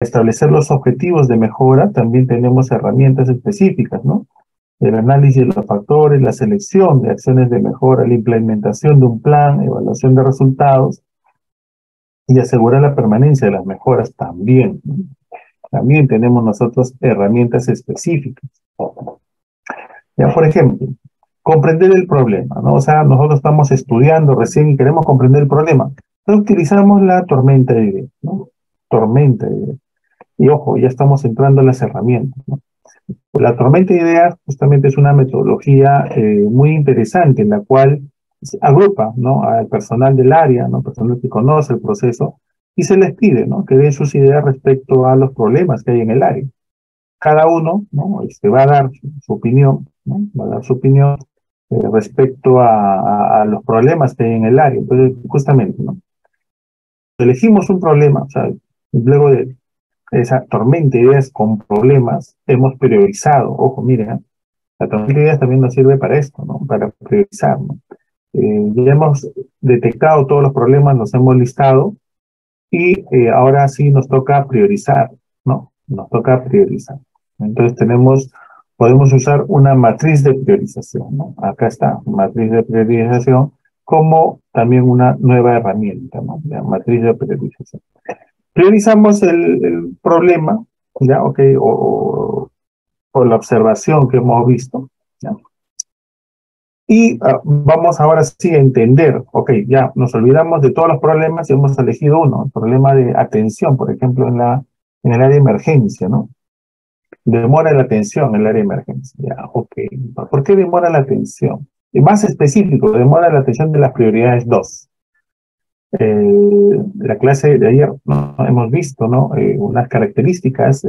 establecer los objetivos de mejora, también tenemos herramientas específicas, ¿no? El análisis de los factores, la selección de acciones de mejora, la implementación de un plan, evaluación de resultados y asegurar la permanencia de las mejoras también, ¿no? También tenemos nosotros herramientas específicas. Ya, por ejemplo, comprender el problema, ¿no? O sea, nosotros estamos estudiando recién y queremos comprender el problema. Entonces utilizamos la tormenta de ideas, ¿no? Tormenta de ideas. Y ojo, ya estamos entrando en las herramientas, ¿no? La tormenta de ideas justamente es una metodología muy interesante en la cual se agrupa, ¿no?, al personal del área, ¿no?, personal que conoce el proceso, y se les pide, ¿no?, que den sus ideas respecto a los problemas que hay en el área. Cada uno, ¿no?, va a dar su opinión, ¿no?, va a dar su opinión respecto a los problemas que hay en el área. Entonces, justamente, ¿no?, elegimos un problema, o sea, luego de esa tormenta de ideas con problemas, hemos priorizado. Ojo, miren, ¿eh?, la tormenta de ideas también nos sirve para esto, ¿no?, para priorizar, ¿no? Ya hemos detectado todos los problemas, los hemos listado, y ahora sí nos toca priorizar, ¿no? Nos toca priorizar. Entonces podemos usar una matriz de priorización, ¿no? Acá está, matriz de priorización, como también una nueva herramienta, ¿no? La matriz de priorización. Priorizamos el problema, ¿ya? Ok, o la observación que hemos visto, ¿ya? Y vamos ahora sí a entender, ok, ya nos olvidamos de todos los problemas y hemos elegido uno, el problema de atención, por ejemplo, en el área de emergencia, ¿no? Demora la atención en el área de emergencia, ya, ok. ¿Por qué demora la atención? Y más específico, demora la atención de las prioridades 2. La clase de ayer, ¿no?, hemos visto, ¿no?, unas características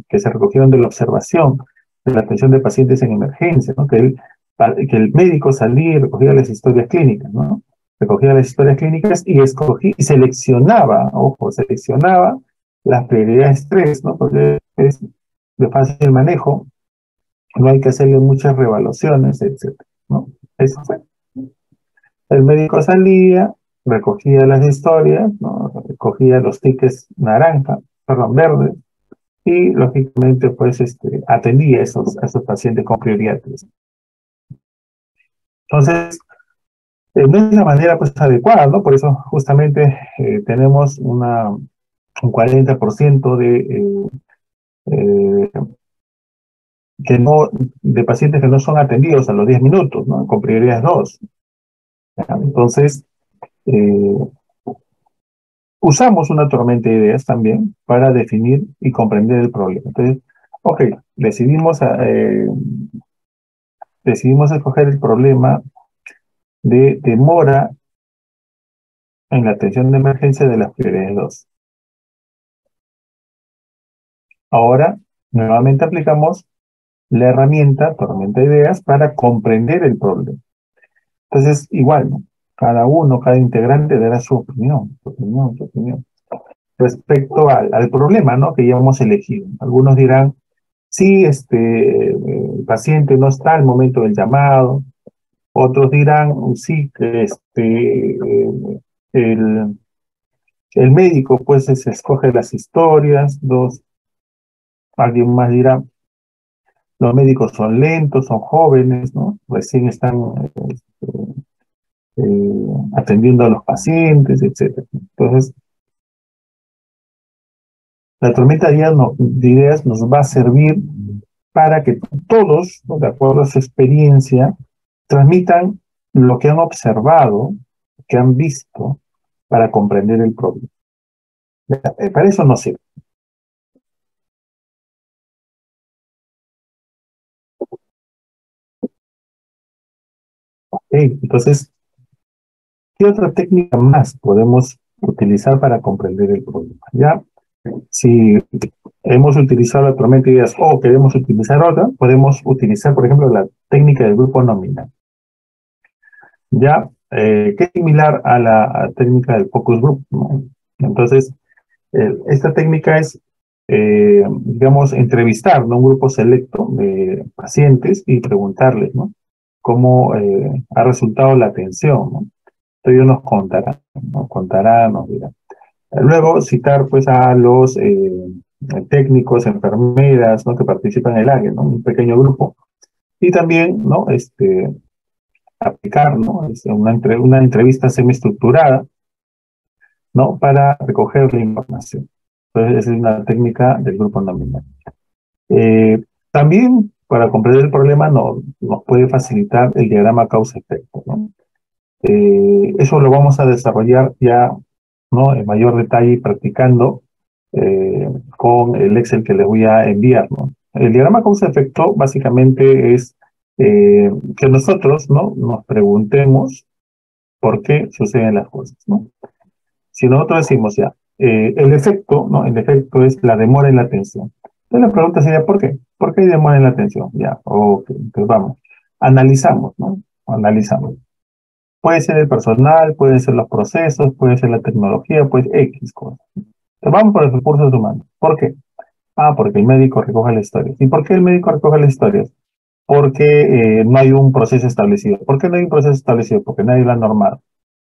que se recogieron de la observación de la atención de pacientes en emergencia, ¿no?, que el médico salía y recogía las historias clínicas, ¿no? Recogía las historias clínicas y escogía y seleccionaba, ojo, seleccionaba las prioridades 3, ¿no? Porque es de fácil manejo, no hay que hacerle muchas revaluaciones, etcétera, ¿no? Eso fue. El médico salía, recogía las historias, ¿no?, recogía los tickets naranja, perdón, verdes, y lógicamente pues atendía a esos pacientes con prioridad 3. Entonces, no es la manera pues adecuada, ¿no? Por eso justamente tenemos un 40% eh, de pacientes que no son atendidos a los 10 minutos, ¿no?, con prioridad 2. Entonces, eh, usamos una tormenta de ideas también para definir y comprender el problema. Entonces, ok, decidimos escoger el problema de demora en la atención de emergencia de las prioridades 2. Ahora, nuevamente aplicamos la herramienta tormenta de ideas para comprender el problema. Entonces, igual, ¿no?, cada integrante dará su opinión, su opinión respecto al problema, ¿no?, que ya hemos elegido. Algunos dirán, sí, el paciente no está al momento del llamado. Otros dirán, sí, que el, el médico pues se escoge las historias. Alguien más dirá, los médicos son lentos, son jóvenes, ¿no?, recién están atendiendo a los pacientes, etcétera. Entonces, la tormenta de ideas nos va a servir para que todos, ¿no?, de acuerdo a su experiencia, transmitan lo que han observado, que han visto, para comprender el problema. Para eso no sirve. Entonces, ¿qué otra técnica más podemos utilizar para comprender el problema? Ya, si hemos utilizado la tormenta de ideas o queremos utilizar otra, podemos utilizar, por ejemplo, la técnica del grupo nominal. Ya, que es similar a la técnica del focus group, ¿no? Entonces, esta técnica es, digamos, entrevistar, ¿no?, un grupo selecto de pacientes y preguntarles, ¿no?, cómo ha resultado la atención, ¿no? Entonces ellos nos contarán, nos dirán. Luego citar pues a los técnicos, enfermeras, ¿no? Que participan en el área, ¿no? Un pequeño grupo. Y también, ¿no? Aplicar, ¿no? Una entrevista semiestructurada, ¿no? Para recoger la información. Entonces, esa es una técnica del grupo nominal. También, para comprender el problema, nos puede facilitar el diagrama causa-efecto, ¿no? Eso lo vamos a desarrollar ya, ¿no? En mayor detalle practicando con el Excel que les voy a enviar, ¿no? El diagrama causa-efecto básicamente es que nosotros, ¿no? Nos preguntemos por qué suceden las cosas, ¿no? Si nosotros decimos ya, el efecto, ¿no? El efecto es la demora en la atención. Entonces la pregunta sería, ¿por qué? ¿Por qué hay demora en la atención? Ya, ok, entonces vamos. Analizamos, ¿no? Analizamos. Puede ser el personal, pueden ser los procesos, puede ser la tecnología, pues X cosas. Entonces vamos por los recursos humanos. ¿Por qué? Ah, porque el médico recoge las historias. ¿Y por qué el médico recoge las historias? Porque no hay un proceso establecido. ¿Por qué no hay un proceso establecido? Porque nadie lo ha normado.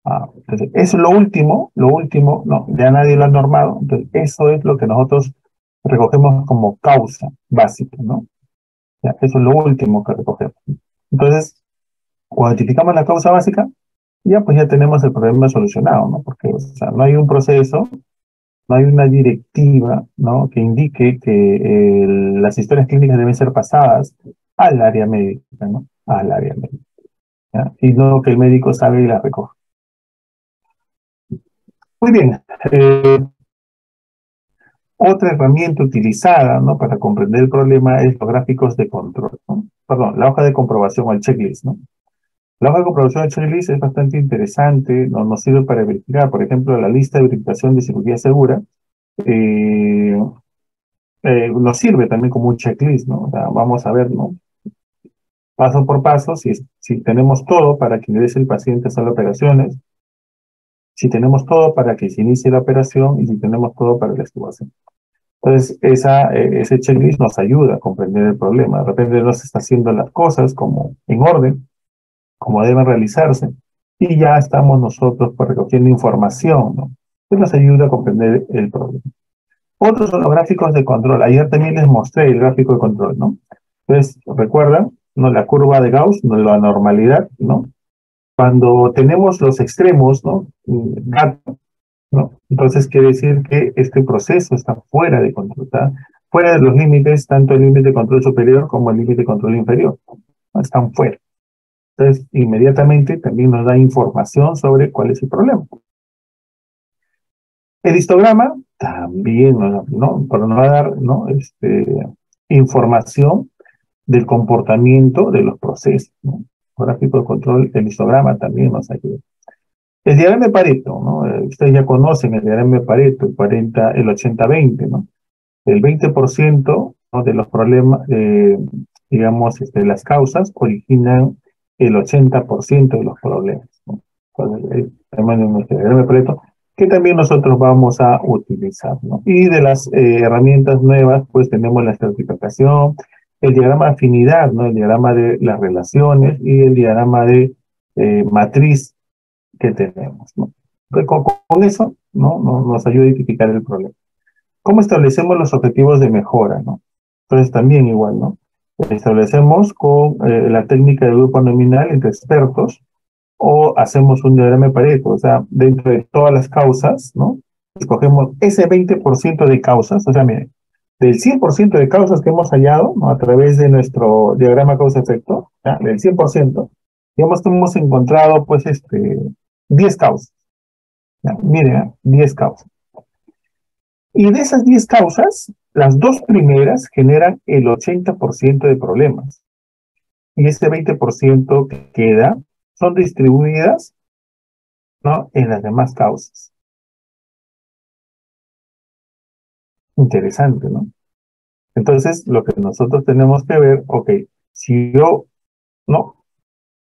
Ah, entonces, es lo último, no, ya nadie lo ha normado, entonces eso es lo que nosotros recogemos como causa básica, ¿no? Ya, eso es lo último que recogemos. Entonces, cuando identificamos la causa básica, ya pues ya tenemos el problema solucionado, ¿no? Porque, o sea, no hay un proceso, no hay una directiva, ¿no? Que indique que las historias clínicas deben ser pasadas al área médica, ¿no? Al área médica, ¿ya? Y no que el médico sabe y la recoge. Muy bien. Otra herramienta utilizada, ¿no? Para comprender el problema es los gráficos de control, ¿no? Perdón, la hoja de comprobación o el checklist, ¿no? La hoja de comprobación o el checklist es bastante interesante, ¿no? Nos sirve para verificar, por ejemplo, la lista de verificación de cirugía segura. eh, Nos sirve también como un checklist, ¿no? O sea, vamos a ver, ¿no? Paso por paso, si tenemos todo para que ingrese el paciente a sala de operaciones, si tenemos todo para que se inicie la operación y si tenemos todo para la estubación. Entonces, ese checklist nos ayuda a comprender el problema. De repente no se está haciendo las cosas como en orden, como deben realizarse, y ya estamos nosotros pues, recogiendo información, ¿no? Que nos ayuda a comprender el problema. Otros son los gráficos de control. Ayer también les mostré el gráfico de control, ¿no? Entonces, recuerdan, ¿no? La curva de Gauss, ¿no? La normalidad, ¿no? Cuando tenemos los extremos, ¿no? Gato, ¿no? Entonces quiere decir que este proceso está fuera de control, está fuera de los límites, tanto el límite de control superior como el límite de control inferior, ¿no? Están fuera. Entonces, inmediatamente también nos da información sobre cuál es el problema. El histograma también ¿no? Para nos va a dar, ¿no? Información del comportamiento de los procesos, ¿no? El gráfico de control, el histograma también nos ayuda. El diagrama de Pareto, ¿no? Ustedes ya conocen el diagrama de Pareto, el 80-20, ¿no? El 20%, ¿no? De los problemas, digamos, las causas originan el 80% de los problemas, ¿no? Entonces, en nuestro diagrama de Pareto, que también nosotros vamos a utilizar, ¿no? Y de las herramientas nuevas, pues tenemos la estratificación, el diagrama de afinidad, ¿no? El diagrama de las relaciones y el diagrama de matriz que tenemos, ¿no? Entonces, con eso, ¿no? Nos ayuda a identificar el problema. ¿Cómo establecemos los objetivos de mejora, no? Entonces, también igual, ¿no? Establecemos con la técnica de grupo nominal entre expertos o hacemos un diagrama de Pareto, o sea, dentro de todas las causas, ¿no? Escogemos ese 20% de causas, o sea, miren, del 100% de causas que hemos hallado, ¿no? A través de nuestro diagrama causa-efecto, del 100%, digamos que hemos encontrado, pues, 10 causas. ¿Ya? Miren, 10 causas. Y de esas 10 causas, las dos primeras generan el 80% de problemas. Y ese 20% que queda son distribuidas, ¿no? En las demás causas. Interesante, ¿no? Entonces, lo que nosotros tenemos que ver, ok, si yo, ¿no?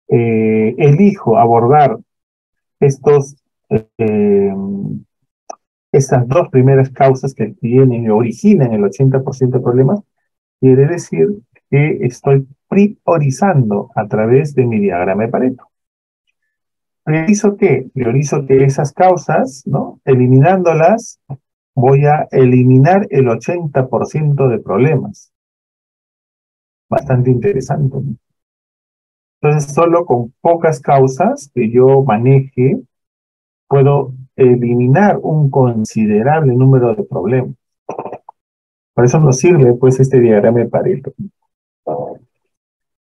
Elijo abordar estos, estas dos primeras causas que tienen y originan el 80% de problemas, quiere decir que estoy priorizando a través de mi diagrama de Pareto. ¿Priorizo qué? Priorizo que esas causas, ¿no? Eliminándolas, voy a eliminar el 80% de problemas. Bastante interesante, ¿no? Entonces, solo con pocas causas que yo maneje, puedo eliminar un considerable número de problemas. Por eso nos sirve, pues, este diagrama de Pareto.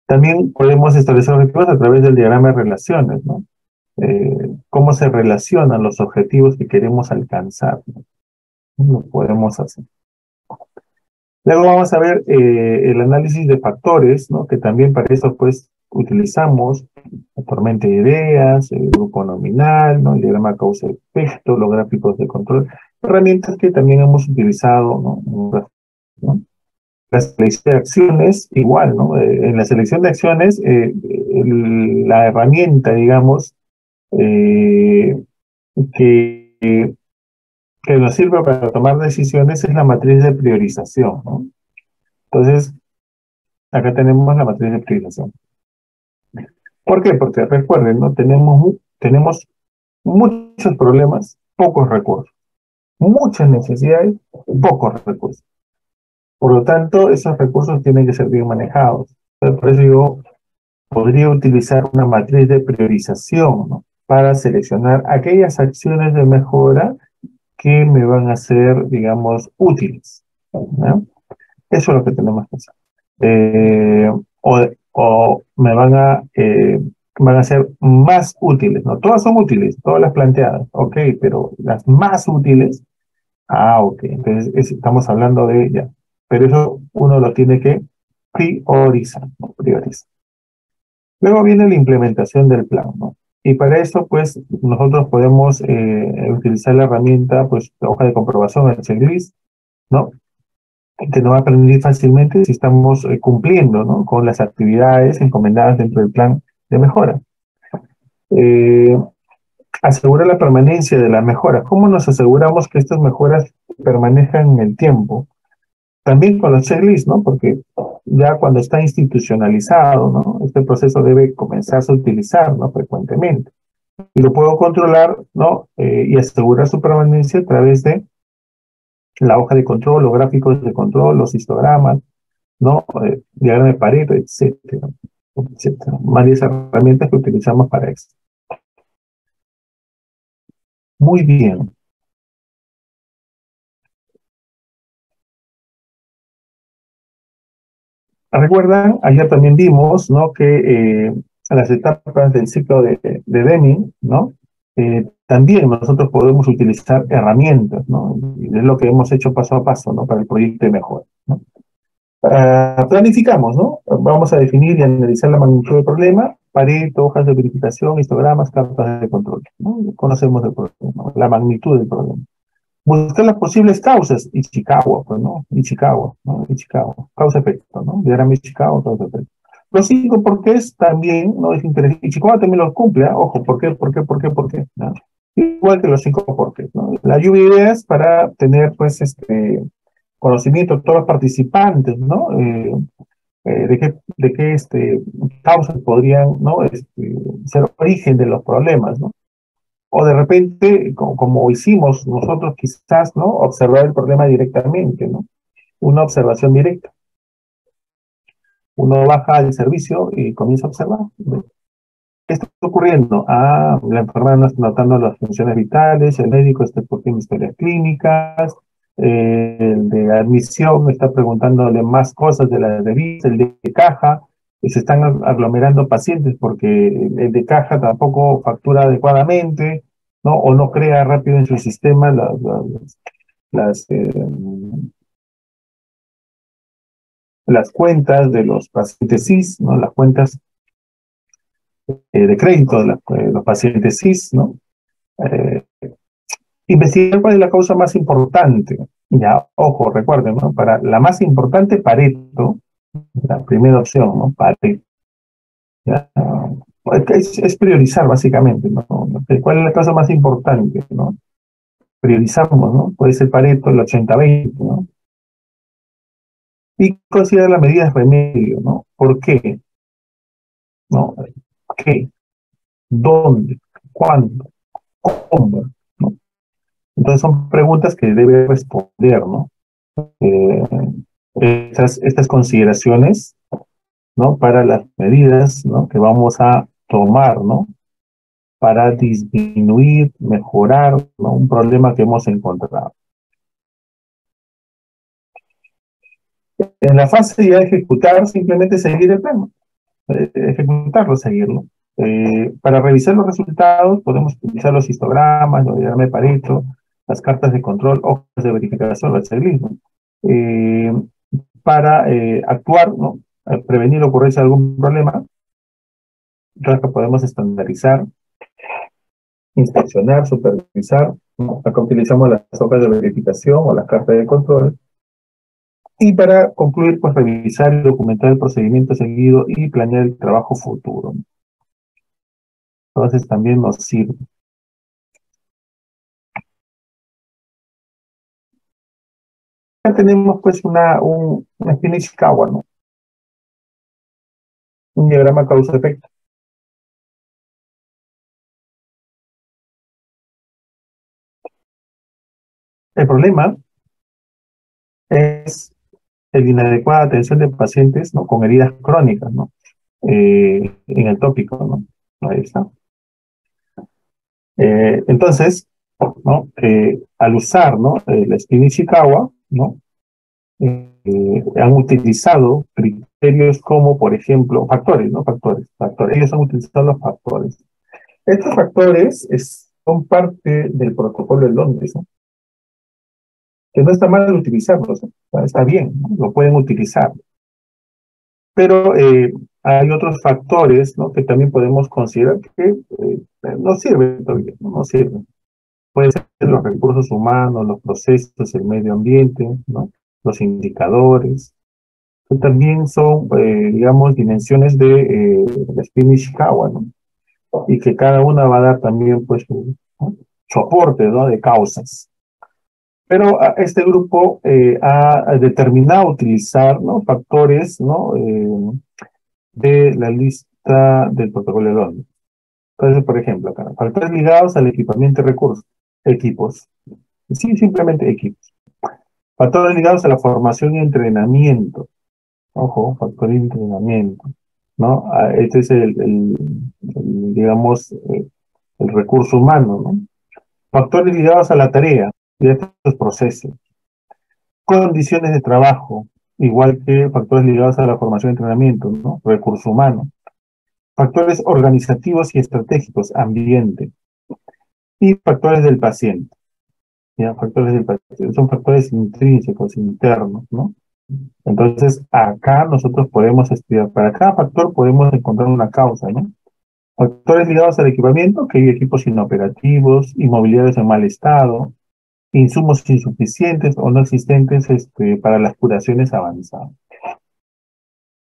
También podemos establecer objetivos a través del diagrama de relaciones, ¿no? Cómo se relacionan los objetivos que queremos alcanzar, ¿no? Lo podemos hacer. Luego vamos a ver el análisis de factores, ¿no? Que también para eso, pues, utilizamos la tormenta de ideas, el grupo nominal, ¿no? El diagrama causa-efecto, los gráficos de control, herramientas que también hemos utilizado, ¿no? La selección de acciones, igual, ¿no? En la selección de acciones, la herramienta, digamos, eh, que, que nos sirve para tomar decisiones es la matriz de priorización, ¿no? Entonces, acá tenemos la matriz de priorización. ¿Por qué? Porque recuerden, ¿no? Tenemos muchos problemas, pocos recursos. Muchas necesidades, pocos recursos. Por lo tanto, esos recursos tienen que ser bien manejados. Entonces, por eso yo podría utilizar una matriz de priorización, ¿no? Para seleccionar aquellas acciones de mejora que me van a ser, digamos, útiles, ¿no? Eso es lo que tenemos que hacer. O me van a ser más útiles, ¿no? Todas son útiles, todas las planteadas, ok, pero las más útiles, ok, entonces estamos hablando de ella, pero eso uno lo tiene que priorizar, ¿no? Priorizar. Luego viene la implementación del plan, ¿no? Y para eso, pues, nosotros podemos utilizar la herramienta, pues, la hoja de comprobación, el checklist, ¿no? Que nos va a permitir fácilmente si estamos cumpliendo, ¿no? Con las actividades encomendadas dentro del plan de mejora. Asegurar la permanencia de las mejoras. ¿Cómo nos aseguramos que estas mejoras permanezcan en el tiempo? También con los checklists, ¿no? Porque ya cuando está institucionalizado, ¿no? Este proceso debe comenzarse a utilizar, ¿no? Frecuentemente. Y lo puedo controlar, ¿no? Y asegurar su permanencia a través de la hoja de control, los gráficos de control, los histogramas, ¿no? Diagrama de Pareto, etcétera, etcétera. Varias herramientas que utilizamos para eso. Muy bien. Recuerdan, ayer también vimos, ¿no? Que las etapas del ciclo de Deming, ¿no? También nosotros podemos utilizar herramientas, ¿no? Y es lo que hemos hecho paso a paso, ¿no? Para el proyecto de mejora, ¿no? Planificamos, ¿no? Vamos a definir y analizar la magnitud del problema, Pareto, hojas de verificación, histogramas, cartas de control, ¿no? Conocemos el problema, ¿no? La magnitud del problema. Buscar las posibles causas, Ichikawa, pues, ¿no? Ichikawa, ¿no? Ichikawa, causa-efecto, ¿no? Diagrama Ichikawa, causa-efecto. Los 5 porqués también, ¿no? Es interesante. Ichikawa también los cumple, ¿eh? Ojo, ¿por qué, por qué, por qué, por qué? ¿No? Igual que los 5 porqués, ¿no? La lluvia de ideas para tener, pues, conocimiento de todos los participantes, ¿no? De qué causas podrían, ¿no? Ser origen de los problemas, ¿no? O de repente, como hicimos nosotros quizás, ¿no? Observar el problema directamente, ¿no? Una observación directa. Uno baja del servicio y comienza a observar, ¿no? ¿Qué está ocurriendo? La enfermera no está notando las funciones vitales, el médico está poniendo historias clínicas, el de admisión está preguntándole más cosas de la revista, el de caja, y se están aglomerando pacientes porque el de caja tampoco factura adecuadamente, ¿no? O no crea rápido en su sistema las, eh, las cuentas de los pacientes CIS, ¿no? Las cuentas de crédito de los pacientes CIS, ¿no? Eh, Investigar cuál es la causa más importante. Ya, ojo, recuerden, ¿no? Para la más importante, Pareto, la primera opción, ¿no? Pareto. ¿Ya? Es priorizar, básicamente, ¿no? ¿Cuál es la causa más importante, ¿no? Priorizamos, ¿no? Puede ser Pareto, el 80-20, ¿no? Y considerar las medidas de remedio, ¿no? ¿Por qué? ¿No? ¿Qué? ¿Dónde? ¿Cuándo? ¿Cómo? ¿No? Entonces son preguntas que debe responder, ¿no? Eh, estas consideraciones, ¿no? Para las medidas, ¿no? Que vamos a tomar, ¿no? Para disminuir, mejorar, ¿no? Un problema que hemos encontrado. En la fase ya de ejecutar, simplemente seguir el plan, ¿no? Ejecutarlo, seguirlo. Para revisar los resultados, podemos utilizar los histogramas, los diagramas de Pareto, las cartas de control, hojas de verificación, el checklist, ¿no? Eh, para actuar, ¿no? Prevenir la ocurrencia de algún problema, entonces podemos estandarizar, inspeccionar, supervisar, ¿no? Acá utilizamos las hojas de verificación o las cartas de control. Y para concluir, pues revisar y documentar el procedimiento seguido y planear el trabajo futuro, ¿no? Entonces también nos sirve. Ya tenemos pues una espina Ishikawa, ¿no? Un diagrama causa-efecto. El problema es la inadecuada atención de pacientes, ¿no? Con heridas crónicas, ¿no? En el tópico, ¿no? Ahí está. Entonces, ¿no? Al usar, ¿no? La espina Ishikawa, ¿no? Han utilizado criterios como, por ejemplo, factores, ¿no? Factores. Ellos han utilizado los factores. Estos factores son parte del protocolo de Londres, ¿no? Que no está mal utilizarlos, ¿no? Está bien, ¿no? Lo pueden utilizar. Pero hay otros factores, ¿no? Que también podemos considerar que no sirven todavía, ¿no? No sirven. Pueden ser los recursos humanos, los procesos, el medio ambiente, ¿no? Los indicadores, que también son, digamos, dimensiones de la espina Ishikawa, ¿no? Y que cada una va a dar también, pues, ¿no? Su aporte, ¿no? De causas. Pero este grupo ha determinado utilizar, ¿no? Factores, ¿no? De la lista del protocolo de Londres. Entonces, por ejemplo, acá, factores ligados al equipamiento y recursos, equipos. Sí, simplemente equipos. Factores ligados a la formación y entrenamiento. Ojo, factor de entrenamiento, ¿no? Este es digamos, el recurso humano, ¿no? Factores ligados a la tarea y a estos procesos. Condiciones de trabajo, igual que factores ligados a la formación y entrenamiento, ¿no? Recurso humano. Factores organizativos y estratégicos, ambiente. Y factores del paciente. ¿Ya? Factores del paciente. Son factores intrínsecos, internos, ¿no? Entonces, acá nosotros podemos estudiar, para cada factor podemos encontrar una causa, ¿no? Factores ligados al equipamiento, que hay equipos inoperativos, inmobiliarios en mal estado, insumos insuficientes o no existentes para las curaciones avanzadas.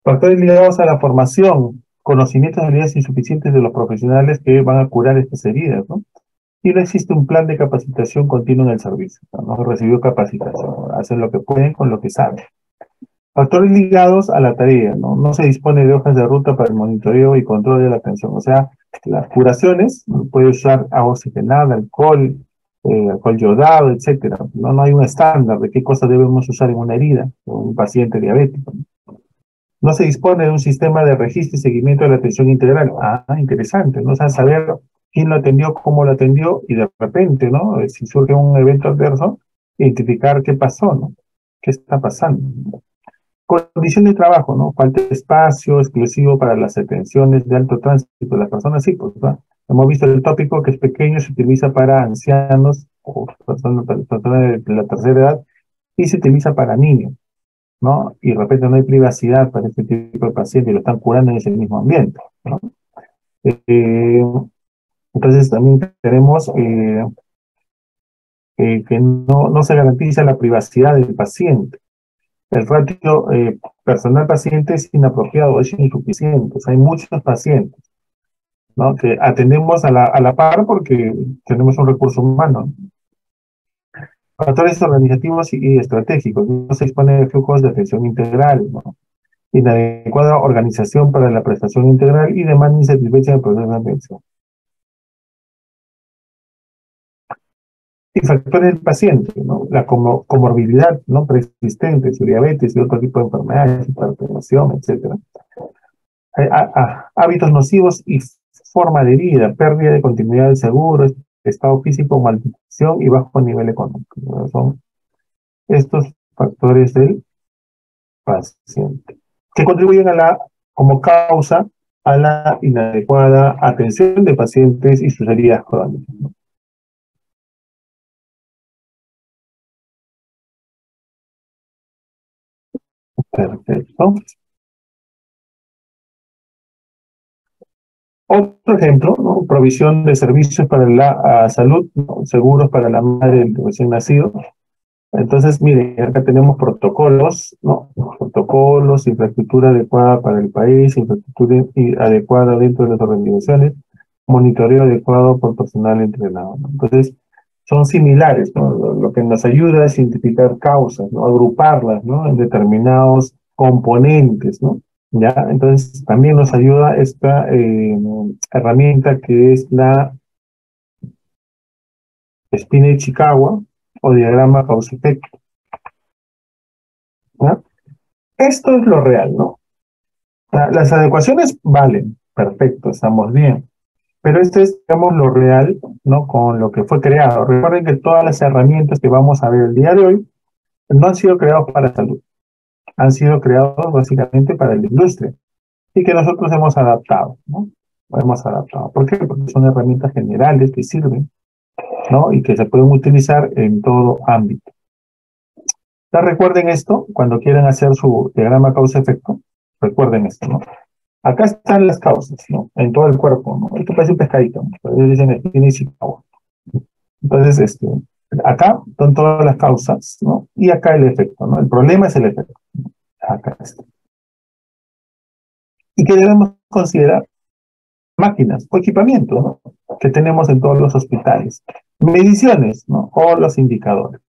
Factores ligados a la formación, conocimientos y habilidades insuficientes de los profesionales que van a curar estas heridas, ¿no? Y no existe un plan de capacitación continua en el servicio, ¿no? No recibió capacitación, hacen lo que pueden con lo que saben. Factores ligados a la tarea, ¿no? No se dispone de hojas de ruta para el monitoreo y control de la atención. O sea, las curaciones, puede usar agua oxigenada, alcohol, alcohol yodado, etcétera. No hay un estándar de qué cosas debemos usar en una herida o un paciente diabético. No se dispone de un sistema de registro y seguimiento de la atención integral. Ah, interesante, ¿no? O sea, saber quién lo atendió, cómo lo atendió, y de repente, ¿no? Si surge un evento adverso, identificar qué pasó, ¿no? ¿Qué está pasando? Condición de trabajo, ¿no? Falta de espacio exclusivo para las atenciones de alto tránsito de las personas, sí, pues, ¿no? Hemos visto el tópico que es pequeño, se utiliza para ancianos o personas de la tercera edad y se utiliza para niños, ¿no? Y de repente no hay privacidad para este tipo de pacientes y lo están curando en ese mismo ambiente, ¿no? Eh, entonces también tenemos que no se garantiza la privacidad del paciente. El ratio personal-paciente es inapropiado, es insuficiente. O sea, hay muchos pacientes, ¿no? Que atendemos a la par porque tenemos un recurso humano. Factores organizativos y estratégicos. No se dispone de flujos de atención integral, ¿no? Inadecuada organización para la prestación integral y demanda insatisfecha del proceso de atención. y factores del paciente, ¿no? La comorbilidad, ¿no? Preexistente, su diabetes y otro tipo de enfermedades, hipertensión, etcétera. Hábitos nocivos y forma de vida, pérdida de continuidad del seguro, estado físico, malnutrición y bajo nivel económico, ¿no? Son estos factores del paciente que contribuyen como causa a la inadecuada atención de pacientes y sus heridas crónicas, ¿no? Perfecto. Otro ejemplo, ¿no? Provisión de servicios para la salud, ¿no? Seguros para la madre del recién nacido. Entonces, miren, acá tenemos protocolos, ¿no? Protocolos, infraestructura adecuada para el país, infraestructura adecuada dentro de las organizaciones, monitoreo adecuado por personal entrenado, ¿no? Entonces, son similares, ¿no? Lo que nos ayuda es identificar causas, ¿no? Agruparlas, ¿no? En determinados componentes, ¿no? ¿Ya? Entonces, también nos ayuda esta herramienta que es la espina de Chicago o diagrama causa-efecto, ¿ya? Esto es lo real, ¿no? Las adecuaciones valen, perfecto, estamos bien. Pero este es, digamos, lo real, ¿no? Con lo que fue creado. Recuerden que todas las herramientas que vamos a ver el día de hoy no han sido creados para la salud, han sido creados básicamente para la industria y que nosotros hemos adaptado, ¿no? Hemos adaptado. ¿Por qué? Porque son herramientas generales que sirven, ¿no? Y que se pueden utilizar en todo ámbito. Ya recuerden esto, cuando quieran hacer su diagrama causa-efecto, recuerden esto, ¿no? Acá están las causas, ¿no? En todo el cuerpo, ¿no? Esto parece un pescadito, ¿no? Pero ellos dicen espina y Chicago. Entonces, acá son todas las causas, ¿no? Y acá el efecto, ¿no? El problema es el efecto. Acá está. Y que debemos considerar máquinas o equipamiento, ¿no? Que tenemos en todos los hospitales. Mediciones, ¿no? O los indicadores,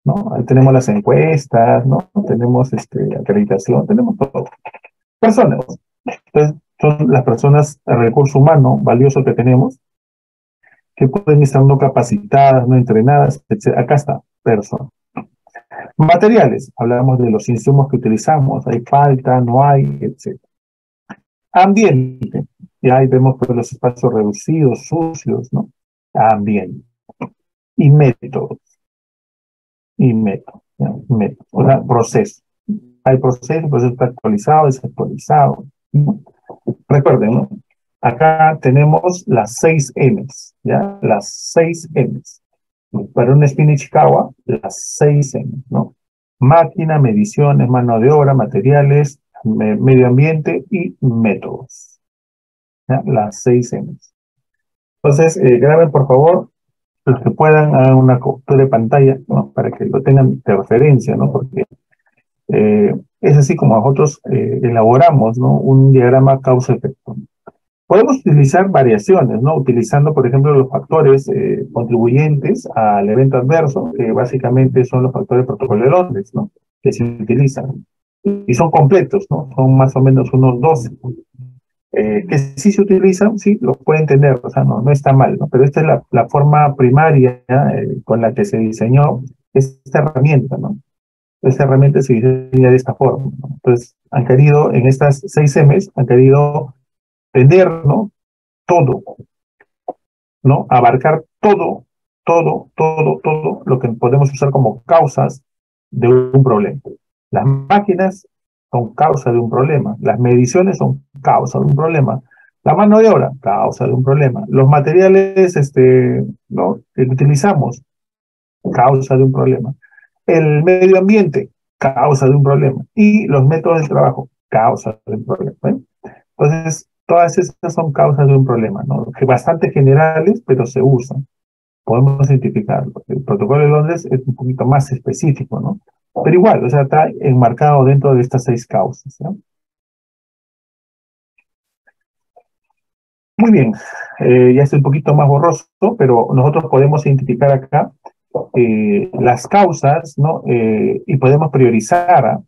¿no? Ahí tenemos las encuestas, ¿no? Tenemos acreditación, tenemos todo. Personas. Entonces, son las personas, el recurso humano valioso que tenemos, que pueden estar no capacitadas, no entrenadas, etc. Acá está, personas. Materiales, hablamos de los insumos que utilizamos, hay falta, no hay, etc. Ambiente, y ahí vemos pues, los espacios reducidos, sucios, ¿no? Ambiente. Y métodos, ¿ya? Método, o sea, proceso. Hay proceso, el proceso está actualizado, desactualizado, ¿no? Recuerden, ¿no? Acá tenemos las 6 M's, ¿ya? Las 6 M's. Para un spin Ichikawa, las 6 M's, ¿no? Máquina, mediciones, mano de obra, materiales, medio ambiente y métodos, ¿ya? Las 6 M's. Entonces, graben por favor, los que puedan, hagan una captura de pantalla, ¿no? Para que lo tengan de referencia, ¿no? Porque es así como nosotros elaboramos, ¿no? Un diagrama causa-efecto. Podemos utilizar variaciones, ¿no? Utilizando, por ejemplo, los factores contribuyentes al evento adverso, que básicamente son los factores protocolo de Londres, ¿no? Que se utilizan. Y son completos, ¿no? Son más o menos unos 12. Que sí se utilizan, sí, los pueden tener, o sea, no está mal, ¿no? Pero esta es la forma primaria con la que se diseñó esta herramienta, ¿no? Esta herramienta se diseña de esta forma, ¿no? Entonces, han querido, en estas 6 M's, han querido tener, ¿no? Todo, ¿no? Abarcar todo lo que podemos usar como causas de un problema. Las máquinas son causa de un problema, las mediciones son causa de un problema, la mano de obra, causa de un problema, los materiales ¿no? que utilizamos, causa de un problema, el medio ambiente, causa de un problema, y los métodos de trabajo, causa de un problema, ¿eh? Entonces, todas esas son causas de un problema, ¿no? Que bastante generales, pero se usan. Podemos identificarlo. El protocolo de Londres es un poquito más específico, ¿no? Pero igual, o sea, está enmarcado dentro de estas 6 causas, ¿no? Muy bien, ya es un poquito más borroso, pero nosotros podemos identificar acá las causas, ¿no? Y podemos priorizar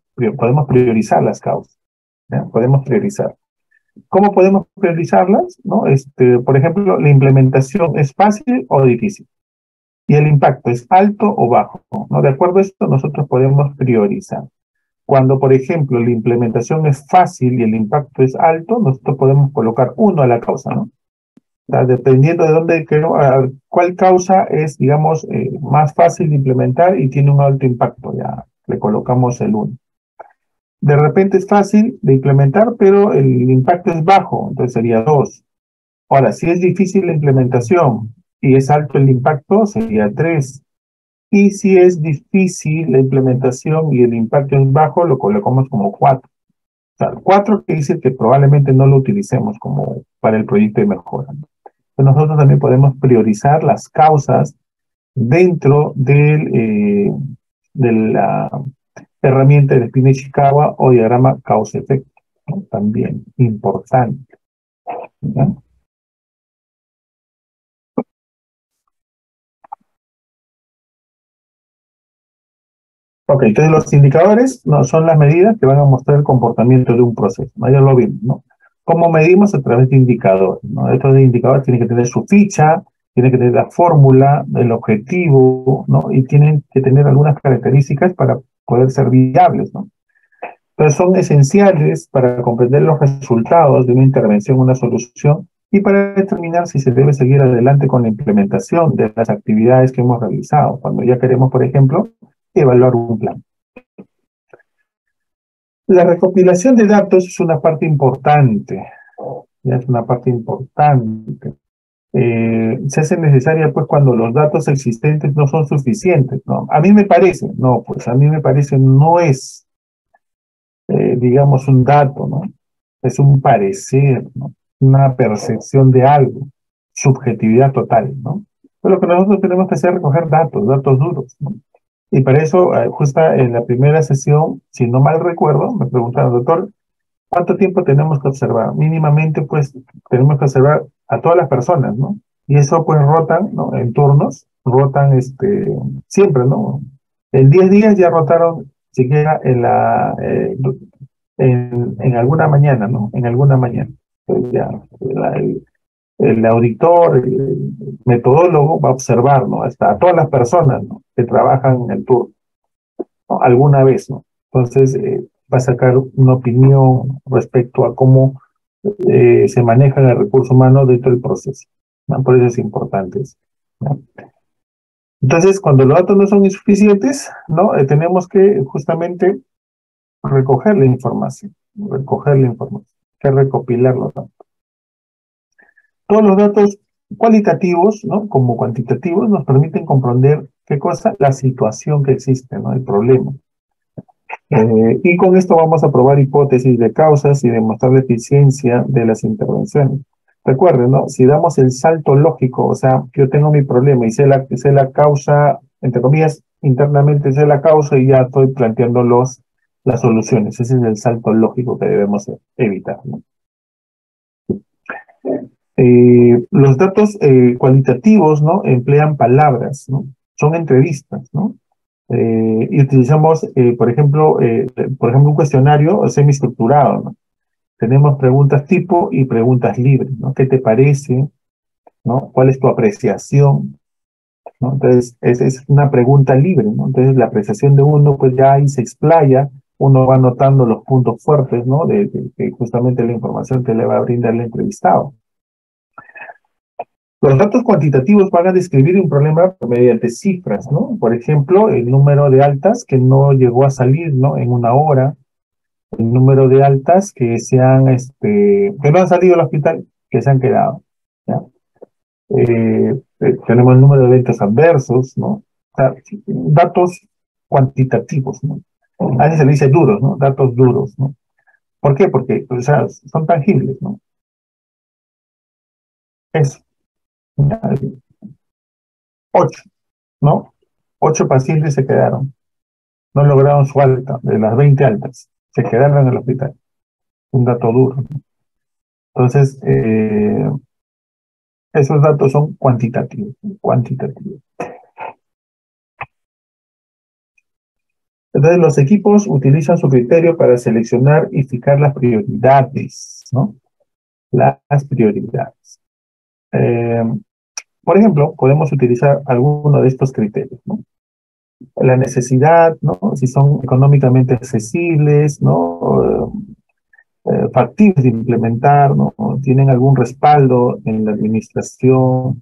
las causas, ¿ya? Podemos priorizar. ¿Cómo podemos priorizarlas? ¿No? Por ejemplo, la implementación es fácil o difícil. y el impacto es alto o bajo, ¿no? De acuerdo a esto, nosotros podemos priorizar. Cuando, por ejemplo, la implementación es fácil y el impacto es alto, nosotros podemos colocar uno a la causa, ¿no? O sea, dependiendo de dónde, cuál causa es, digamos, más fácil de implementar y tiene un alto impacto, ya le colocamos el uno. De repente es fácil de implementar, pero el impacto es bajo, entonces sería 2. Ahora, si es difícil la implementación y es alto el impacto, sería 3. Y si es difícil la implementación y el impacto es bajo, lo colocamos como 4. O sea, 4 quiere decir que probablemente no lo utilicemos como para el proyecto de mejora. Entonces nosotros también podemos priorizar las causas dentro de la herramienta de Spina Ishikawa o diagrama causa-efecto, ¿no? También importante, ¿ya? Ok, entonces los indicadores no son las medidas que van a mostrar el comportamiento de un proceso, ¿no? Ya lo vimos, ¿no? ¿Cómo medimos? A través de indicadores, ¿no? Estos indicadores tienen que tener su ficha, tienen que tener la fórmula, el objetivo, ¿no? Y tienen que tener algunas características para poder ser viables, ¿no? Entonces son esenciales para comprender los resultados de una intervención, una solución, y para determinar si se debe seguir adelante con la implementación de las actividades que hemos realizado, cuando ya queremos, por ejemplo, evaluar un plan. La recopilación de datos es una parte importante, ya es una parte importante. Se hace necesaria pues cuando los datos existentes no son suficientes, ¿no? A mí me parece, no, pues a mí me parece no es, digamos, un dato, ¿no? Es un parecer, ¿no? Una percepción de algo, subjetividad total, ¿no? Pero lo que nosotros tenemos que hacer es recoger datos, datos duros, ¿no? Y para eso, justo en la primera sesión, si no mal recuerdo, me preguntaron, doctor, ¿cuánto tiempo tenemos que observar? Mínimamente, pues, tenemos que observar a todas las personas, ¿no? Y eso, pues, rotan, ¿no? En turnos, rotan, siempre, ¿no? En 10 días ya rotaron, siquiera en alguna mañana, ¿no? En alguna mañana. Entonces ya, el auditor, el metodólogo va a observar, ¿no? Hasta a todas las personas, ¿no? Que trabajan en el turno, ¿no? Alguna vez, ¿no? Entonces, va a sacar una opinión respecto a cómo se maneja el recurso humano dentro del proceso, ¿no? Por eso es importante eso, ¿no? Entonces, cuando los datos no son insuficientes, ¿no? Tenemos que justamente recoger la información, que recopilar los datos. Todos los datos cualitativos, ¿no? Como cuantitativos, nos permiten comprender qué cosa, la situación que existe, ¿no? El problema. Y con esto vamos a probar hipótesis de causas y demostrar la eficiencia de las intervenciones. Recuerden, ¿no? Si damos el salto lógico, o sea, yo tengo mi problema y sé la causa, entre comillas, internamente sé la causa y ya estoy planteando las soluciones. Ese es el salto lógico que debemos evitar, ¿no? Los datos cualitativos, ¿no? Emplean palabras, ¿no? Son entrevistas, ¿no? Y utilizamos, por ejemplo, un cuestionario semiestructurado, ¿no? Tenemos preguntas tipo y preguntas libres, ¿no? ¿Qué te parece? ¿No? ¿Cuál es tu apreciación? ¿No? Entonces, es una pregunta libre, ¿no? Entonces, la apreciación de uno, pues ya ahí se explaya, uno va anotando los puntos fuertes, ¿no? De justamente la información que le va a brindar el entrevistado. Los datos cuantitativos van a describir un problema mediante cifras, ¿no? Por ejemplo, el número de altas que no llegó a salir, ¿no? En una hora, el número de altas que no han salido del hospital, que se han quedado, ¿ya? Tenemos el número de eventos adversos, ¿no? O sea, datos cuantitativos, ¿no? A veces se le dice duros, ¿no? Datos duros, ¿no? ¿Por qué? Porque, o sea, son tangibles, ¿no? Eso, ¿ya? 8, ¿no? 8 pacientes se quedaron, no lograron su alta, de las 20 altas, se quedaron en el hospital. Un dato duro, ¿no? Entonces, esos datos son cuantitativos, cuantitativos. Entonces, los equipos utilizan su criterio para seleccionar y fijar las prioridades, ¿no? Las prioridades. Eh, Por ejemplo, podemos utilizar alguno de estos criterios, ¿no? La necesidad, ¿no? Si son económicamente accesibles, ¿no? Factibles de implementar, ¿no? Tienen algún respaldo en la administración,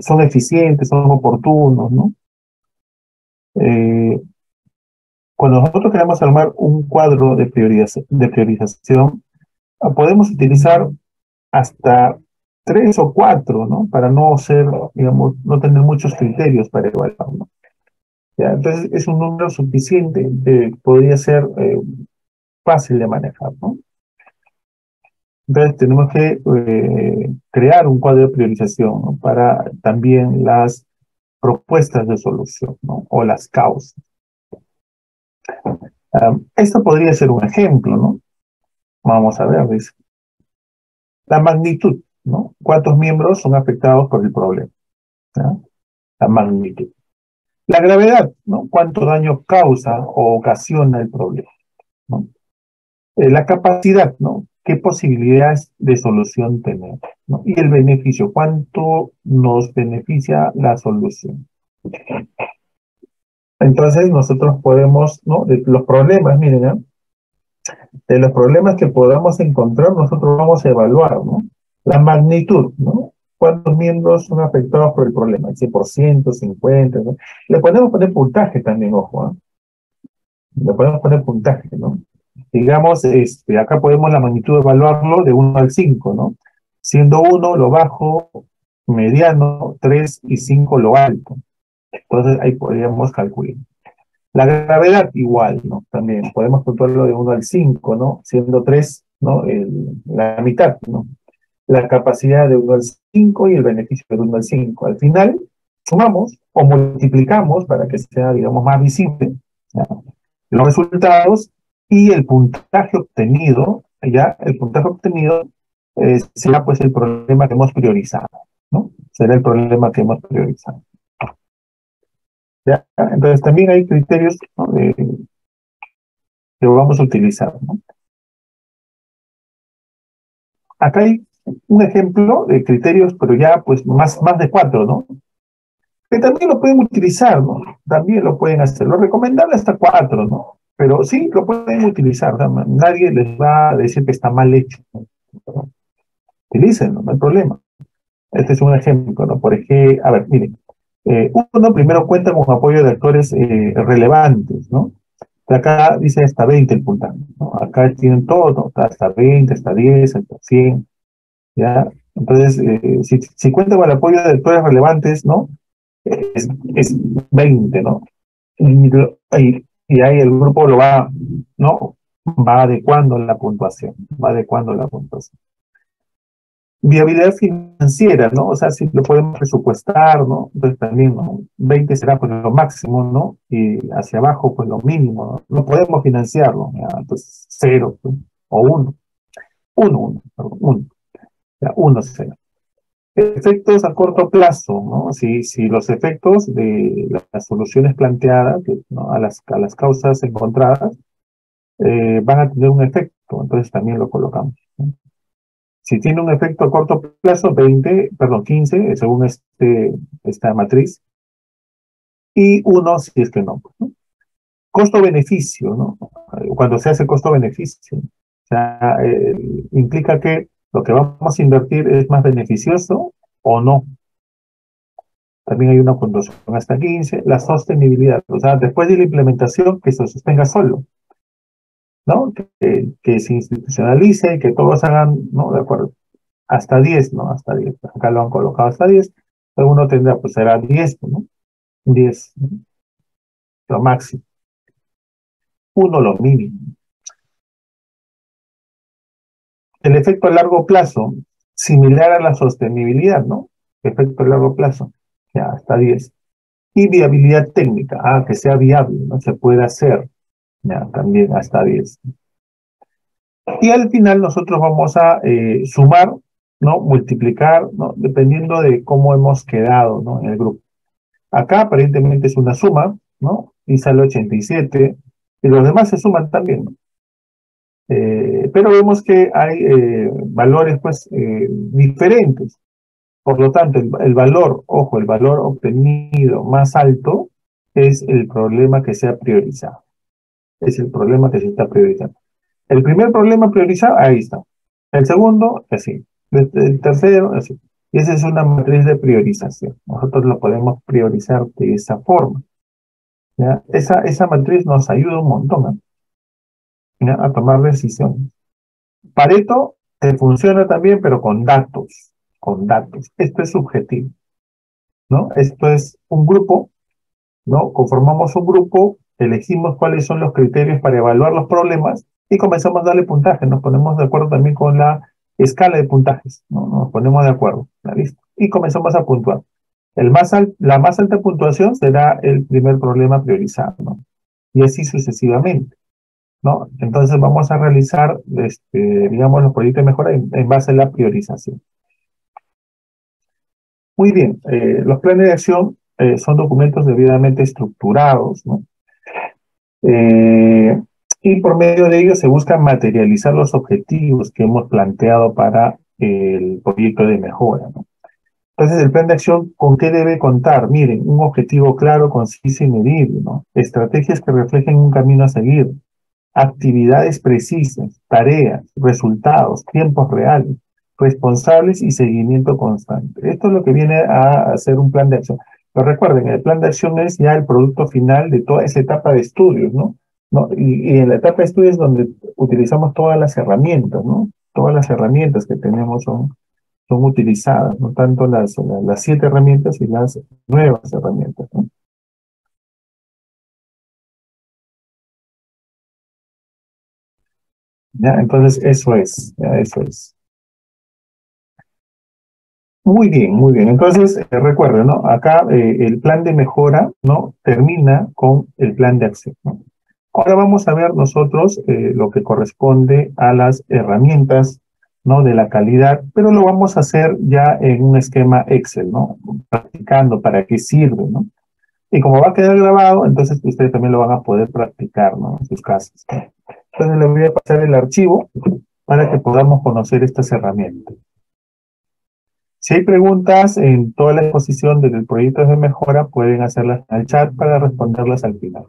son eficientes, son oportunos, ¿no? Eh, Cuando nosotros queremos armar un cuadro de priorización, podemos utilizar hasta tres o cuatro, ¿no? Para no ser, digamos, no tener muchos criterios para evaluar, ¿no? ¿Ya? Entonces, es un número suficiente que podría ser fácil de manejar, ¿no? Entonces, tenemos que crear un cuadro de priorización, ¿no? Para también las propuestas de solución, ¿no? O las causas. Esto podría ser un ejemplo, ¿no? Vamos a ver, dice. La magnitud, ¿no? ¿Cuántos miembros son afectados por el problema? ¿Ya? La magnitud. La gravedad, ¿no? ¿Cuánto daño causa o ocasiona el problema? ¿No? La capacidad, ¿no? ¿Qué posibilidades de solución tenemos? ¿No? Y el beneficio, ¿cuánto nos beneficia la solución? Entonces nosotros podemos, ¿no? De los problemas, miren, ¿eh? De los problemas que podamos encontrar, nosotros vamos a evaluar, ¿no? La magnitud, ¿no? ¿Cuántos miembros son afectados por el problema? ¿El 100%, 50%? ¿No? Le podemos poner puntaje también, ojo, ¿eh? Le podemos poner puntaje, ¿no? Digamos, acá podemos la magnitud evaluarlo de 1 al 5, ¿no? Siendo 1 lo bajo, mediano, 3 y 5 lo alto. Entonces ahí podríamos calcular. La gravedad igual, ¿no? También podemos puntuarlo de 1 al 5, ¿no? Siendo 3, ¿no? La mitad, ¿no? La capacidad de 1 al 5 y el beneficio de 1 al 5. Al final, sumamos o multiplicamos para que sea, digamos, más visible, ¿ya? Los resultados y el puntaje obtenido, ya, el puntaje obtenido será pues el problema que hemos priorizado, ¿no? Será el problema que hemos priorizado. ¿Ya? Entonces también hay criterios, ¿no? Que vamos a utilizar, ¿no? Acá hay un ejemplo de criterios, pero ya pues más de 4, ¿no? Que también lo pueden utilizar, ¿no? También lo pueden hacer. Lo recomendable hasta 4, ¿no? Pero sí, lo pueden utilizar, ¿no? Nadie les va a decir que está mal hecho, ¿no? Utilícenlo, no hay problema. Este es un ejemplo, ¿no? Por ejemplo, a ver, miren, uno primero cuenta con apoyo de actores relevantes, ¿no? De acá dice hasta 20 el puntaje, ¿no? Acá tienen todo, ¿no? Hasta 20, hasta 10, hasta 100, ¿ya? Entonces, si cuenta con el apoyo de actores relevantes, ¿no? Es 20, ¿no? Y ahí el grupo lo va, ¿no? Va adecuando la puntuación, va adecuando la puntuación. Viabilidad financiera, ¿no? O sea, si lo podemos presupuestar, ¿no? Entonces también, ¿no? 20 será pues lo máximo, ¿no? Y hacia abajo, pues lo mínimo, ¿no? No podemos financiarlo, ¿ya? Entonces 0, pues, o 1. 1, perdón, 1. Ya, 1, 0. Efectos a corto plazo, ¿no? Si los efectos de las soluciones planteadas, ¿no? a las causas encontradas, van a tener un efecto, entonces también lo colocamos, ¿no? Si tiene un efecto a corto plazo, 15, según esta matriz, y 1 si es que no, ¿no? Costo-beneficio, ¿no? Cuando se hace costo-beneficio, o sea, implica que lo que vamos a invertir es más beneficioso o no. También hay una puntuación hasta 15, la sostenibilidad, o sea, después de la implementación, que se sostenga solo, ¿no? Que se institucionalice, que todos hagan, ¿no? De acuerdo. Hasta 10, ¿no? Hasta 10. Acá lo han colocado hasta 10. Uno tendrá, pues será 10, ¿no? 10, ¿no? Lo máximo. 1 lo mínimo. El efecto a largo plazo, similar a la sostenibilidad, ¿no? Efecto a largo plazo, ya hasta 10. Y viabilidad técnica, que sea viable, ¿no? Se puede hacer, ya también hasta 10. Y al final nosotros vamos a sumar, ¿no? Multiplicar, ¿no? Dependiendo de cómo hemos quedado, ¿no? En el grupo. Acá aparentemente es una suma, ¿no? Y sale 87, y los demás se suman también, ¿no? Pero vemos que hay valores, pues, diferentes. Por lo tanto, el valor, ojo, el valor obtenido más alto es el problema que se ha priorizado. Es el problema que se está priorizando. El primer problema priorizado, ahí está. El segundo, así. El tercero, así. Y esa es una matriz de priorización. Nosotros lo podemos priorizar de esa forma. ¿Ya? Esa matriz nos ayuda un montón, ¿ya? A tomar decisiones. Pareto funciona también, pero con datos. Con datos. Esto es subjetivo, ¿no? Esto es un grupo, ¿no? Conformamos un grupo, elegimos cuáles son los criterios para evaluar los problemas y comenzamos a darle puntaje. Nos ponemos de acuerdo también con la escala de puntajes, ¿no? Nos ponemos de acuerdo, ¿ya listo? Y comenzamos a puntuar. La más alta puntuación será el primer problema priorizado, ¿no? Y así sucesivamente, ¿no? Entonces vamos a realizar, digamos, los proyectos de mejora en base a la priorización. Muy bien, los planes de acción son documentos debidamente estructurados, ¿no? Eh, y por medio de ellos se busca materializar los objetivos que hemos planteado para el proyecto de mejora, ¿no? Entonces, el plan de acción, ¿con qué debe contar? Miren, un objetivo claro, conciso y medible, ¿no? Estrategias que reflejen un camino a seguir, actividades precisas, tareas, resultados, tiempos reales, responsables y seguimiento constante. Esto es lo que viene a hacer un plan de acción. Pero recuerden, el plan de acción es ya el producto final de toda esa etapa de estudios, ¿no? ¿No? Y en la etapa de estudios es donde utilizamos todas las herramientas, ¿no? Todas las herramientas que tenemos son utilizadas, no tanto las 7 herramientas y las nuevas herramientas, ¿no? ¿Ya? Entonces, eso es, ya, eso es. Muy bien, muy bien. Entonces, recuerden, ¿no? Acá el plan de mejora, ¿no? Termina con el plan de acción, ¿no? Ahora vamos a ver nosotros lo que corresponde a las herramientas, ¿no? De la calidad, pero lo vamos a hacer ya en un esquema Excel, ¿no? Practicando para qué sirve, ¿no? Y como va a quedar grabado, entonces ustedes también lo van a poder practicar, ¿no? En sus casas. Entonces les voy a pasar el archivo para que podamos conocer estas herramientas. Si hay preguntas en toda la exposición del proyecto de mejora, pueden hacerlas en el chat para responderlas al final.